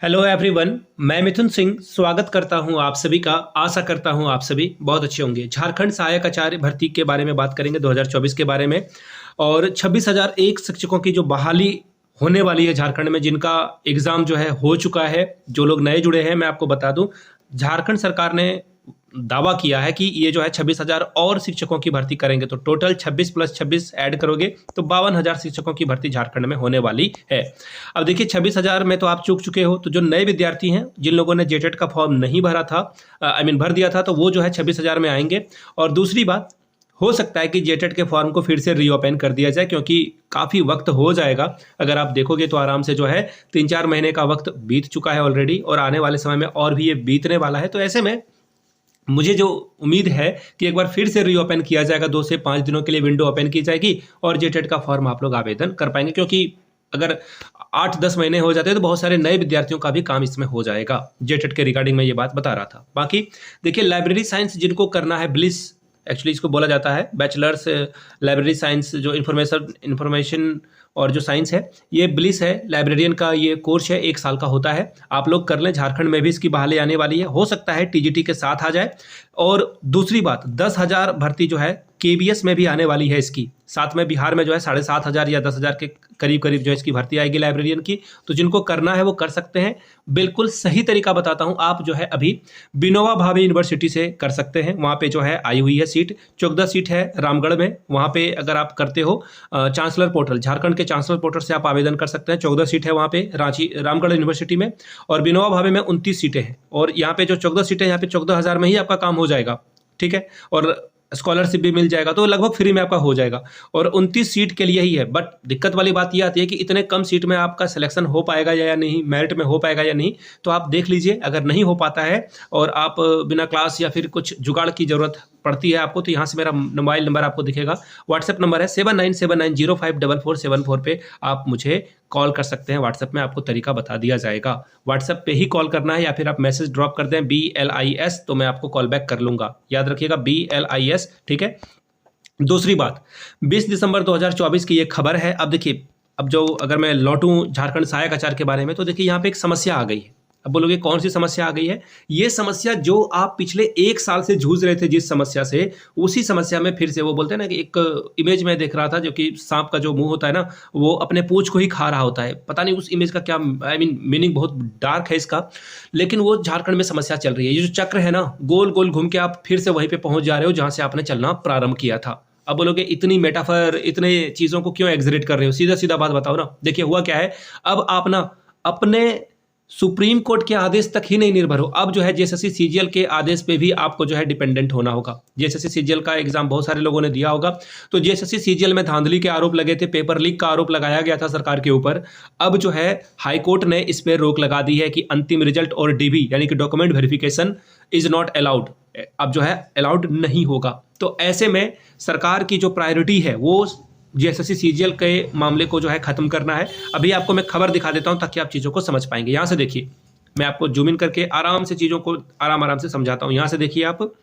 Hello everyone, मैं मिथुन सिंह स्वागत करता हूं आप सभी का। आशा करता हूं आप सभी बहुत अच्छे होंगे। झारखंड सहायक आचार्य भर्ती के बारे में बात करेंगे 2024 के बारे में। और 26,001 शिक्षकों की जो बहाली होने वाली है झारखंड में, जिनका एग्ज़ाम जो है हो चुका है। जो लोग नए जुड़े हैं, मैं आपको बता दूं, झारखंड सरकार ने दावा किया है कि ये जो है 26,000 और शिक्षकों की भर्ती करेंगे। तो टोटल 26 + 26 ऐड करोगे तो 52,000 शिक्षकों की भर्ती झारखंड में होने वाली है। अब देखिए, 26,000 में तो आप चूक चुके हो। तो जो नए विद्यार्थी हैं, जिन लोगों ने जेटेट का फॉर्म नहीं भरा था, भर दिया था, तो वो जो है 26,000 में आएंगे। और दूसरी बात, हो सकता है कि जेटेट के फॉर्म को फिर से रीओपन कर दिया जाए, क्योंकि काफ़ी वक्त हो जाएगा। अगर आप देखोगे तो आराम से जो है 3-4 महीने का वक्त बीत चुका है ऑलरेडी, और आने वाले समय में और भी ये बीतने वाला है। तो ऐसे में मुझे जो उम्मीद है कि एक बार फिर से रीओपन किया जाएगा, 2 से 5 दिनों के लिए विंडो ओपन की जाएगी और जेटेट का फॉर्म आप लोग आवेदन कर पाएंगे। क्योंकि अगर 8-10 महीने हो जाते हैं तो बहुत सारे नए विद्यार्थियों का भी काम इसमें हो जाएगा। जेटेट के रिगार्डिंग में ये बात बता रहा था। बाकी देखिए, लाइब्रेरी साइंस जिनको करना है, ब्लिस एक्चुअली इसको बोला जाता है, बैचलर्स लाइब्रेरी साइंस, जो इंफॉर्मेशन और जो साइंस है, ये ब्लिस है, लाइब्रेरियन का ये कोर्स है, 1 साल का होता है। आप लोग कर लें, झारखंड में भी इसकी बहाली आने वाली है। हो सकता है टीजीटी के साथ आ जाए। और दूसरी बात, 10,000 भर्ती जो है केबीएस में भी आने वाली है इसकी। साथ में बिहार में जो है 7,500 या 10,000 के करीब करीब जो है इसकी भर्ती आएगी लाइब्रेरियन की। तो जिनको करना है वो कर सकते हैं। बिल्कुल सही तरीका बताता हूं, आप जो है अभी विनोबा भावे यूनिवर्सिटी से कर सकते हैं। वहाँ पे जो है आई हुई है सीट, 14 सीट है रामगढ़ में। वहाँ पे अगर आप करते हो चांसलर पोर्टल, झारखंड के चांसलर पोर्टल से आप आवेदन कर सकते हैं। 14 सीट है वहाँ पे रांची रामगढ़ यूनिवर्सिटी में, और विनोबा भावे में 29 सीटें हैं। और यहाँ पे जो 14 सीटें, यहाँ पे 14,000 में ही आपका काम हो जाएगा, ठीक है। और स्कॉलरशिप भी मिल जाएगा, तो लगभग फ्री में आपका हो जाएगा। और 29 सीट के लिए ही है। बट दिक्कत वाली बात यह आती है कि इतने कम सीट में आपका सिलेक्शन हो पाएगा या नहीं, मेरिट में हो पाएगा या नहीं। तो आप देख लीजिए, अगर नहीं हो पाता है और आप बिना क्लास या फिर कुछ जुगाड़ की जरूरत पड़ती है आपको, तो यहाँ से मेरा मोबाइल नंबर आपको दिखेगा। व्हाट्सएप नंबर है 7979054474 पे आप मुझे कॉल कर सकते हैं। व्हाट्सएप में आपको तरीका बता दिया जाएगा। व्हाट्सएप पे ही कॉल करना है, या फिर आप मैसेज ड्रॉप कर दें BLIS, तो मैं आपको कॉल बैक कर लूँगा। याद रखिएगा, BLIS, ठीक है। दूसरी बात, 20 दिसंबर 2024 की ये खबर है। अब देखिए, अब जो अगर मैं लौटूं झारखंड सहायक आचार्य के बारे में, तो देखिए यहाँ पे एक समस्या आ गई है। अब बोलोगे कौन सी समस्या आ गई है? ये समस्या जो आप पिछले 1 साल से जूझ रहे थे जिस समस्या से, उसी समस्या में फिर से वो बोलते हैं ना कि एक इमेज में देख रहा था, जो कि सांप का जो मुंह होता है ना, वो अपने पूंछ को ही खा रहा होता है। पता नहीं उस इमेज का क्या मीनिंग बहुत डार्क है इसका। लेकिन वो झारखंड में समस्या चल रही है। ये जो चक्र है ना, गोल गोल घूम के आप फिर से वहीं पे पहुंच जा रहे हो जहां से आपने चलना प्रारंभ किया था। अब बोलोगे इतनी मेटाफर, इतने चीजों को क्यों एग्जरेट कर रहे हो? सीधा सीधा बात बताओ ना। देखिए हुआ क्या है, अब आप ना अपने सुप्रीम कोर्ट के आदेश तक ही नहीं निर्भर हो। अब जो है जेएसएससी सीजीएल के आदेश पे भी आपको जो है डिपेंडेंट होना होगा। जेएसएससी सीजीएल का एग्जाम बहुत सारे लोगों ने दिया होगा। तो जेएसएससी सीजीएल में धांधली के आरोप लगे थे, पेपर लीक का आरोप लगाया गया था सरकार के ऊपर। अब जो है हाई कोर्ट ने इस पर रोक लगा दी है कि अंतिम रिजल्ट और डीबी यानी कि document verification is not allowed, अब जो है अलाउड नहीं होगा। तो ऐसे में सरकार की जो प्रायोरिटी है वो जेएसएससी सीजीएल के मामले को जो है खत्म करना है। अभी आपको मैं खबर दिखा देता हूं ताकि आप चीज़ों को समझ पाएंगे। यहाँ से देखिए, मैं आपको जूम इन करके आराम से चीज़ों को आराम से समझाता हूं। यहाँ से देखिए आप,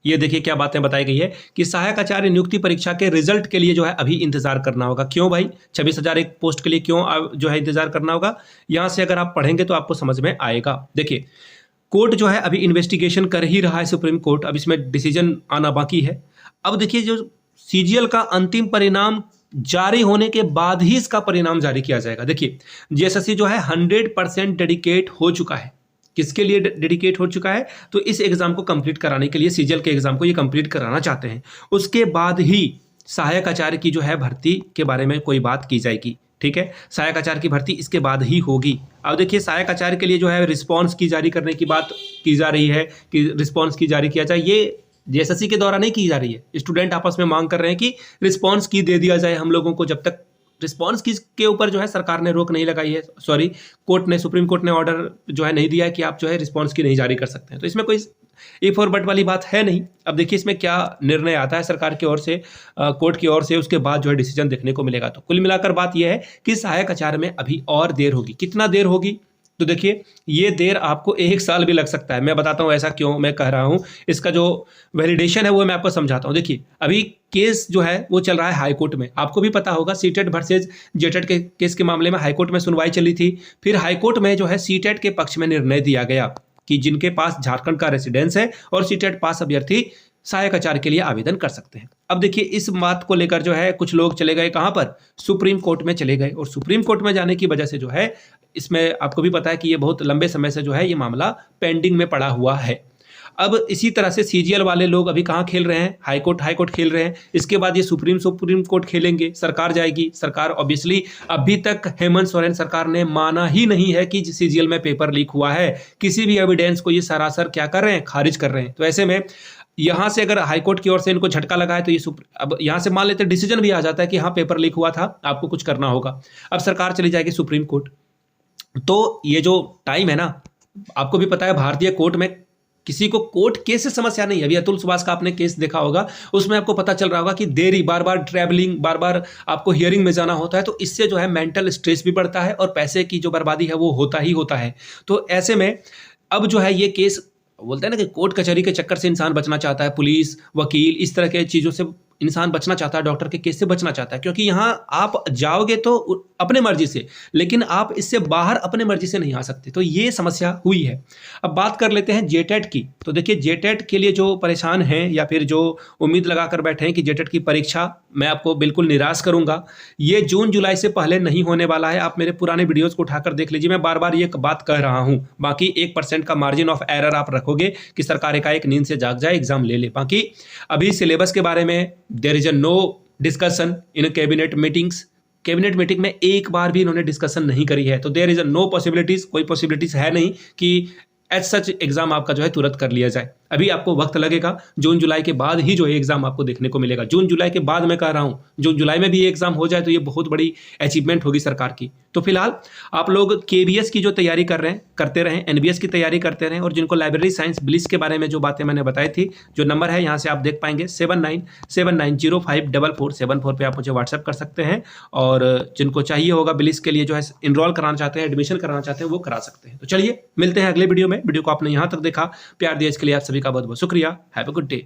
ये देखिए क्या बातें बताई गई है कि सहायक आचार्य नियुक्ति परीक्षा के रिजल्ट के लिए जो है अभी इंतजार करना होगा। क्यों भाई, 26,000 एक पोस्ट के लिए क्यों जो है इंतजार करना होगा? यहाँ से अगर आप पढ़ेंगे तो आपको समझ में आएगा। देखिए, कोर्ट जो है अभी इन्वेस्टिगेशन कर ही रहा है, सुप्रीम कोर्ट। अब इसमें डिसीजन आना बाकी है। अब देखिए, जो सीजीएल का अंतिम परिणाम जारी होने के बाद ही इसका परिणाम जारी किया जाएगा। देखिए, जेएसएससी जो है 100% डेडिकेट हो चुका है। किसके लिए डेडिकेट हो चुका है? तो इस एग्जाम को कंप्लीट कराने के लिए, सीजीएल के एग्जाम को ये कंप्लीट कराना चाहते हैं। उसके बाद ही सहायक आचार्य की जो है भर्ती के बारे में कोई बात की जाएगी, ठीक है। सहायक आचार्य की भर्ती इसके बाद ही होगी। अब देखिए, सहायक आचार्य के लिए जो है रिस्पॉन्स की जारी करने की बात की जा रही है कि रिस्पॉन्स की जारी किया जाए। ये जेएसएससी के द्वारा नहीं की जा रही है, स्टूडेंट आपस में मांग कर रहे हैं कि रिस्पांस की दे दिया जाए हम लोगों को। जब तक रिस्पांस की के ऊपर जो है सरकार ने रोक नहीं लगाई है, सॉरी कोर्ट ने, सुप्रीम कोर्ट ने ऑर्डर जो है नहीं दिया है कि आप जो है रिस्पांस की नहीं जारी कर सकते हैं। तो इसमें कोई इफ और बट वाली बात है नहीं। अब देखिए इसमें क्या निर्णय आता है सरकार की ओर से, कोर्ट की ओर से, उसके बाद जो है डिसीजन देखने को मिलेगा। तो कुल मिलाकर बात यह है कि सहायक आचार्य में अभी और देर होगी। कितना देर होगी तो देखिए ये देर आपको 1 साल भी लग सकता है। मैं बताता हूँ ऐसा क्यों मैं कह रहा हूँ। इसका जो वैलिडेशन है वो मैं आपको समझाता हूँ। देखिए अभी केस जो है वो चल रहा है हाई कोर्ट में। आपको भी पता होगा सीटेट वर्सेज जेटेट के केस के मामले में हाई कोर्ट में सुनवाई चली थी। फिर हाई कोर्ट में जो है सीटेट के पक्ष में निर्णय दिया गया कि जिनके पास झारखंड का रेसिडेंस है और सीटेट पास अभ्यर्थी सहायक आचार्य के लिए आवेदन कर सकते हैं। अब देखिए इस बात को लेकर जो है कुछ लोग चले गए कहां पर, सुप्रीम कोर्ट में चले गए। और सुप्रीम कोर्ट में जाने की वजह से जो है इसमें आपको भी पता है कि ये बहुत लंबे समय से जो है ये मामला पेंडिंग में पड़ा हुआ है। अब इसी तरह से सीजीएल वाले लोग अभी कहाँ खेल रहे हैं, हाई कोर्ट खेल रहे हैं। इसके बाद ये सुप्रीम कोर्ट खेलेंगे, सरकार जाएगी। सरकार ऑब्वियसली अभी तक हेमंत सोरेन सरकार ने माना ही नहीं है कि सीजीएल में पेपर लीक हुआ है। किसी भी एविडेंस को ये सरासर क्या कर रहे हैं, खारिज कर रहे हैं। तो ऐसे में यहां से अगर हाईकोर्ट की ओर से इनको झटका लगा है तो ये अब यहां से मान लेते डिसीजन भी आ जाता है कि हाँ पेपर लीक हुआ था, आपको कुछ करना होगा। अब सरकार चली जाएगी सुप्रीम कोर्ट। तो ये जो टाइम है ना, आपको भी पता है भारतीय कोर्ट में किसी को कोर्ट केस से समस्या नहीं है। अभी अतुल सुभाष का आपने केस देखा होगा, उसमें आपको पता चल रहा होगा कि देरी, बार बार ट्रैवलिंग, बार बार आपको हियरिंग में जाना होता है। तो इससे जो है मेंटल स्ट्रेस भी बढ़ता है और पैसे की जो बर्बादी है वो होता ही होता है। तो ऐसे में अब जो है ये केस बोलते हैं ना कि कोर्ट कचहरी के चक्कर से इंसान बचना चाहता है, पुलिस, वकील, इस तरह के चीज़ों से इंसान बचना चाहता है, डॉक्टर के केस से बचना चाहता है। क्योंकि यहाँ आप जाओगे तो अपने मर्जी से, लेकिन आप इससे बाहर अपने मर्जी से नहीं आ सकते। तो ये समस्या हुई है। अब बात कर लेते हैं जेटेट की। तो देखिए जेटेट के लिए जो परेशान हैं या फिर जो उम्मीद लगा कर बैठे हैं कि जेटेट की परीक्षा मैं आपको बिल्कुल निराश करूंगा, ये जून जुलाई से पहले नहीं होने वाला है। आप मेरे पुराने वीडियोज़ को उठाकर देख लीजिए, मैं बार बार ये बात कह रहा हूँ। बाकी 1% का मार्जिन ऑफ एरर आप रखोगे कि सरकार एकाएक नींद से जाग जाए, एग्जाम ले ले। बाकी अभी सिलेबस के बारे में there is no discussion in cabinet meetings. Cabinet meeting में एक बार भी इन्होंने डिस्कशन नहीं करी है। तो देयर इज नो पॉसिबिलिटीज, कोई पॉसिबिलिटीज है नहीं कि एज सच एग्जाम आपका जो है तुरंत कर लिया जाए। अभी आपको वक्त लगेगा, जून जुलाई के बाद ही जो है एग्जाम आपको देखने को मिलेगा। जून जुलाई के बाद मैं कह रहा हूँ, जून जुलाई में भी ये एग्जाम हो जाए तो ये बहुत बड़ी अचीवमेंट होगी सरकार की। तो फिलहाल आप लोग केबीएस की जो तैयारी कर रहे हैं करते रहें, एनबीएस की तैयारी करते रहें। और जिनको लाइब्रेरी साइंस ब्लिस के बारे में जो बातें मैंने बताई थी, जो नंबर है यहाँ से आप देख पाएंगे 7979054474 पे आप मुझे व्हाट्सएप कर सकते हैं। और जिनको चाहिए होगा ब्लिस के लिए जो है इनरोल कराना चाहते हैं, एडमिशन कराना चाहते हैं, वो करा सकते हैं। तो चलिए मिलते हैं अगले वीडियो में। वीडियो को आपने यहाँ तक देखा, प्यार दिया इसके लिए आप सभी का बहुत बहुत शुक्रिया। Have a good day.